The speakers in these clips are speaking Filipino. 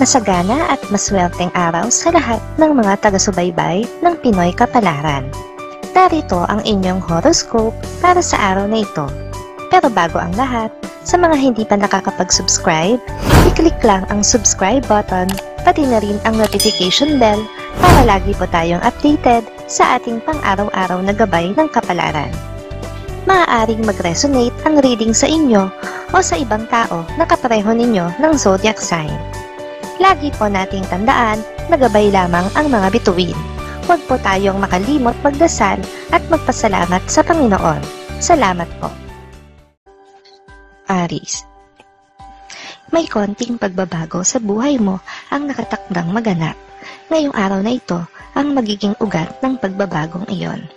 Masagana at maswerteng araw sa lahat ng mga taga-subaybay ng Pinoy Kapalaran. Narito ang inyong horoscope para sa araw na ito. Pero bago ang lahat, sa mga hindi pa nakakapag-subscribe, i-click lang ang subscribe button, pati na rin ang notification bell para lagi po tayong updated sa ating pang-araw-araw na gabay ng kapalaran. Maaaring mag-resonate ang reading sa inyo o sa ibang tao na kapareho ninyo ng zodiac sign. Lagi po nating tandaan na gabay lamang ang mga bituin. Huwag po tayong makalimot magdasal at magpasalamat sa Panginoon. Salamat po. Aries. May konting pagbabago sa buhay mo ang nakatakdang maganap. Ngayong araw na ito ang magiging ugat ng pagbabagong iyon.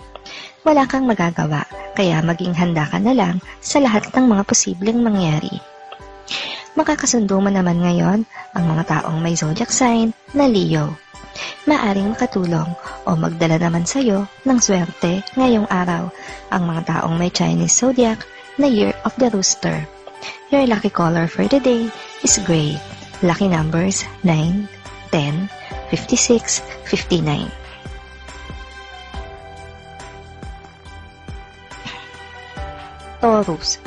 Wala kang magagawa, kaya maging handa ka na lang sa lahat ng mga posibleng mangyari. Makakasundo mo naman ngayon ang mga taong may zodiac sign na Leo. Maaring makatulong o magdala naman sa iyo ng swerte ngayong araw ang mga taong may Chinese zodiac na Year of the Rooster. Your lucky color for the day is gray. Lucky numbers 9, 10, 56, 59. Taurus.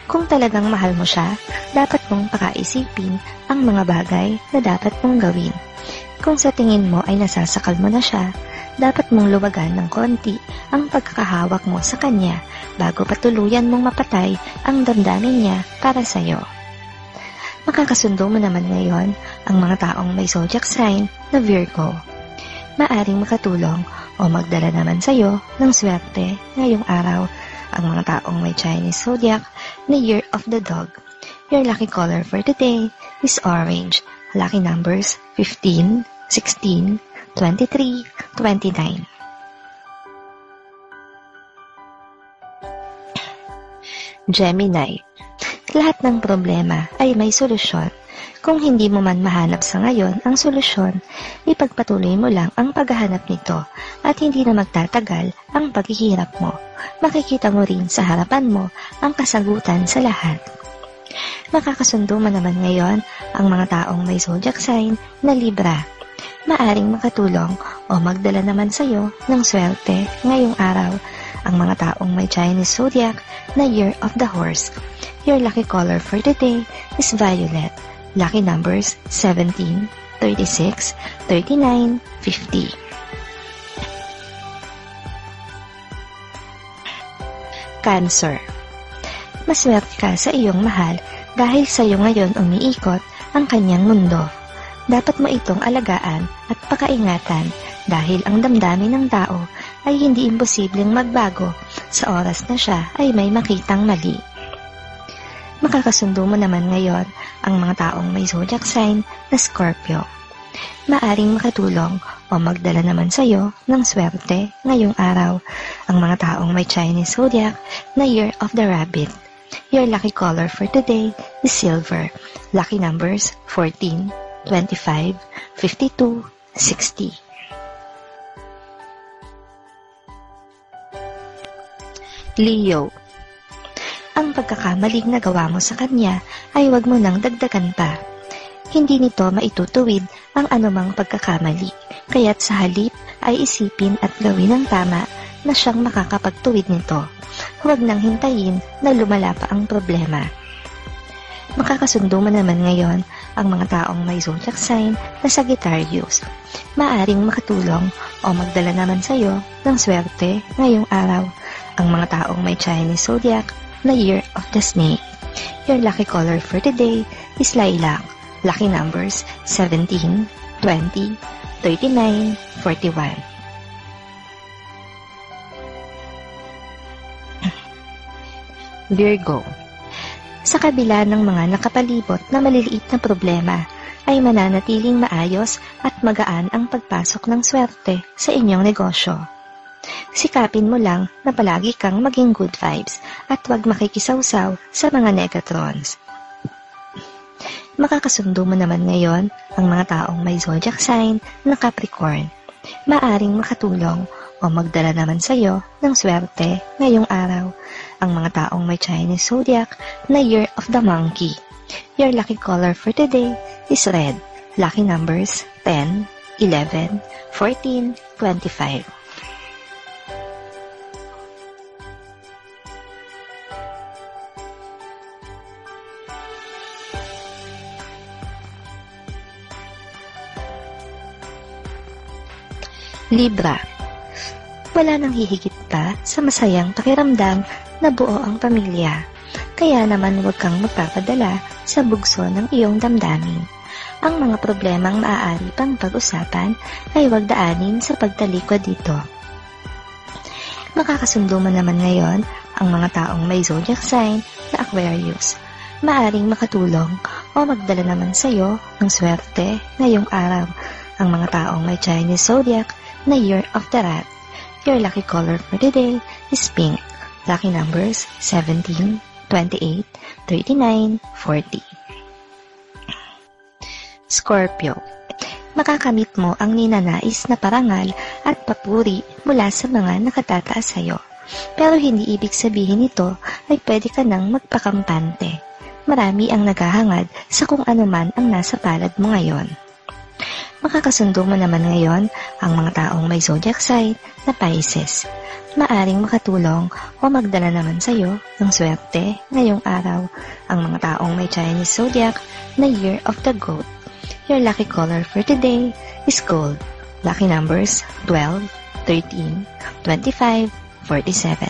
Kung talagang mahal mo siya, dapat mong pakaisipin ang mga bagay na dapat mong gawin. Kung sa tingin mo ay nasasakal mo na siya, dapat mong luwagan ng konti ang pagkakahawak mo sa kanya bago patuluyan mong mapatay ang damdamin niya para sa'yo. Makakasundo mo naman ngayon ang mga taong may zodiac sign na Virgo. Maaring makatulong o magdala naman sa'yo ng swerte ngayong araw ang mga taong may Chinese zodiac na Year of the Dog. Your lucky color for today is orange. Lucky numbers 15, 16, 23, 29. Gemini. Lahat ng problema ay may solusyon. Kung hindi mo man mahanap sa ngayon ang solusyon, ipagpatuloy mo lang ang paghahanap nito at hindi na magtatagal ang paghihirap mo. Makikita mo rin sa harapan mo ang kasagutan sa lahat. Makakasundo mo naman ngayon ang mga taong may zodiac sign na Libra. Maaring makatulong o magdala naman sa iyo ng swerte ngayong araw ang mga taong may Chinese zodiac na Year of the Horse. Your lucky color for today is violet. Lucky numbers 17, 36, 39, 50. Cancer. Maswerte ka sa iyong mahal dahil sa iyo ngayon umiikot ang kanyang mundo. Dapat mo itong alagaan at pakaingatan dahil ang damdamin ng tao ay hindi imposibleng magbago sa oras na siya ay may makitang mali. Makakasundo mo naman ngayon ang mga taong may zodiac sign na Scorpio. Maaring makatulong o magdala naman sa iyo ng swerte ngayong araw ang mga taong may Chinese zodiac na Year of the Rabbit. Your lucky color for today is silver. Lucky numbers 14, 25, 52, 60. Leo. Ang pagkakamaling nagawa mo sa kanya ay huwag mo nang dagdagan pa. Hindi nito maitutuwid ang anumang pagkakamali, kaya't sa halip ay isipin at gawin ang tama na siyang makakapagtuwid nito. Huwag nang hintayin na lumala pa ang problema. Makakasundo mo naman ngayon ang mga taong may zodiac sign na Sagittarius. Maaring makatulong o magdala naman sa iyo ng swerte ngayong araw ang mga taong may Chinese zodiac na Year of the Snake. Your lucky color for today is lilac. Lucky numbers 17, 20, 39, 41. Virgo. Sa kabila ng mga nakapalibot na maliliit na problema, ay mananatiling maayos at magaan ang pagpasok ng swerte sa inyong negosyo. Sikapin mo lang na palagi kang maging good vibes at huwag makikisawsaw sa mga negatrons. Makakasundo mo naman ngayon ang mga taong may zodiac sign na Capricorn. Maaring makatulong o magdala naman sa iyo ng swerte ngayong araw ang mga taong may Chinese zodiac na Year of the Monkey. Your lucky color for today is red. Lucky numbers 10, 11, 14, 25. Libra. Wala nang hihigit pa sa masayang pakiramdam na buo ang pamilya. Kaya naman huwag kang magpapadala sa bugso ng iyong damdamin. Ang mga problemang maaari pang pag-usapan ay huwag daanin sa pagtalikod dito. Makakasundo mo naman ngayon ang mga taong may zodiac sign na Aquarius. Maaring makatulong o magdala naman sa iyo ng swerte ngayong araw ang mga taong may Chinese zodiac na Year of the Rat. Your lucky color for today is pink. Lucky numbers 17, 28, 39, 40. Scorpio. Makakamit mo ang ninanais na parangal at papuri mula sa mga nakatataas sa iyo. Pero hindi ibig sabihin nito ay pwede ka nang magpakampante. Marami ang naghahangad sa kung ano man ang nasa palad mo ngayon. Makakasundo mo naman ngayon ang mga taong may zodiac sign na Pisces. Maaring makatulong o magdala naman sa iyo ng swerte ngayong araw ang mga taong may Chinese zodiac na Year of the Goat. Your lucky color for today is gold. Lucky numbers 12, 13, 25, 47.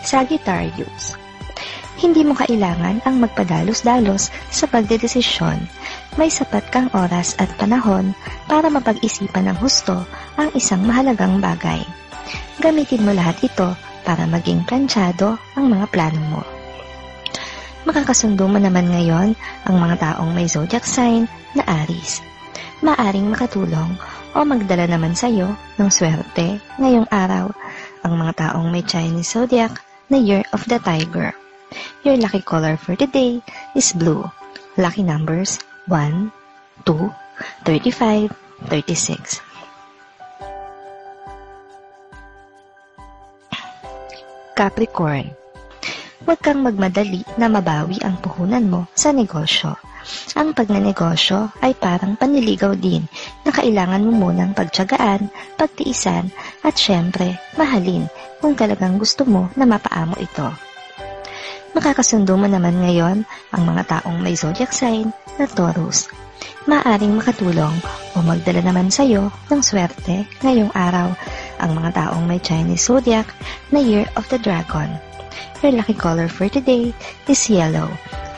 Sagittarius. Hindi mo kailangan ang magpadalos-dalos sa pagdedesisyon. May sapat kang oras at panahon para mapag-isipan ng husto ang isang mahalagang bagay. Gamitin mo lahat ito para maging planchado ang mga plano mo. Makakasundo mo naman ngayon ang mga taong may zodiac sign na Aries. Maaring makatulong o magdala naman sa iyo ng swerte ngayong araw ang mga taong may Chinese zodiac na Year of the Tiger. Your lucky color for today is blue. Lucky numbers 1, 2, 35, 36. Capricorn. Huwag kang magmadali na mabawi ang puhunan mo sa negosyo. Ang pagnanegosyo ay parang panliligaw din na kailangan mo munang pagtiyagaan, pagtiisan at syempre mahalin kung talagang gusto mo na mapaamo ito. Makakasundo mo naman ngayon ang mga taong may zodiac sign na Taurus. Maaring makatulong o magdala naman sa iyo ng swerte ngayong araw ang mga taong may Chinese zodiac na Year of the Dragon. Your lucky color for today is yellow.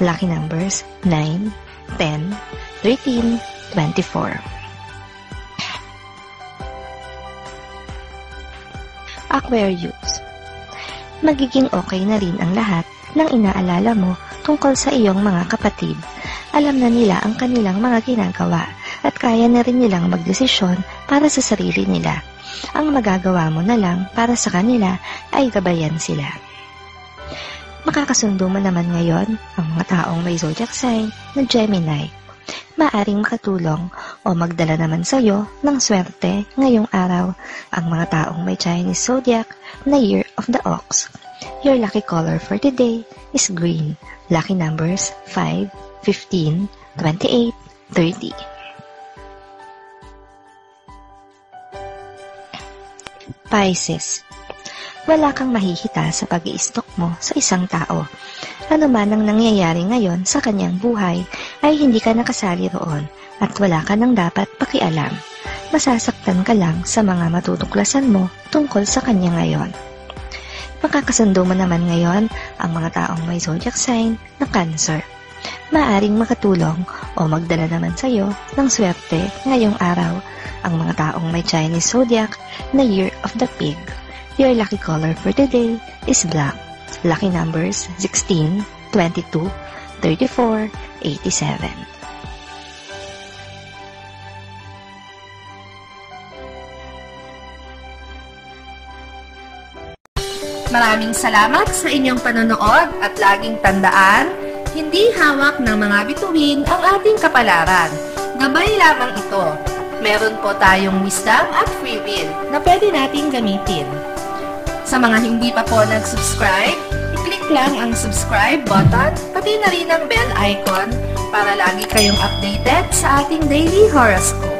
Lucky numbers 9, 10, 13, 24. Aquarius. Magiging okay na rin ang lahat ng inaalala mo tungkol sa iyong mga kapatid. Alam na nila ang kanilang mga ginagawa at kaya na rin nilang magdesisyon para sa sarili nila. Ang magagawa mo na lang para sa kanila ay gabayan sila. Makakasundo mo naman ngayon ang mga taong may zodiac sign na Gemini. Maaring makatulong o magdala naman sa iyo ng swerte ngayong araw ang mga taong may Chinese zodiac na Year of the Ox. Your lucky color for today is green. Lucky numbers 5, 15, 28, 30. Pisces. Wala kang mahihita sa pag-i-stock mo sa isang tao. Ano man ang nangyayari ngayon sa kanyang buhay ay hindi ka nakasali roon at wala ka nang dapat pakialam. Masasaktan ka lang sa mga matutuklasan mo tungkol sa kanya ngayon. Makakasundo mo naman ngayon ang mga taong may zodiac sign na Cancer. Maaring makatulong o magdala naman sa iyo ng swerte ngayong araw ang mga taong may Chinese zodiac na Year of the Pig. Your lucky color for today is black. Lucky numbers 16, 22, 34, 87. Maraming salamat sa inyong panonood at laging tandaan, hindi hawak ng mga bituin ang ating kapalaran. Gabay lamang ito. Meron po tayong wisdom at free will na pwede nating gamitin. Sa mga hindi pa po nag-subscribe, i-click I-click lang ang subscribe button, pati na rin ang bell icon para lagi kayong updated sa ating daily horoscope.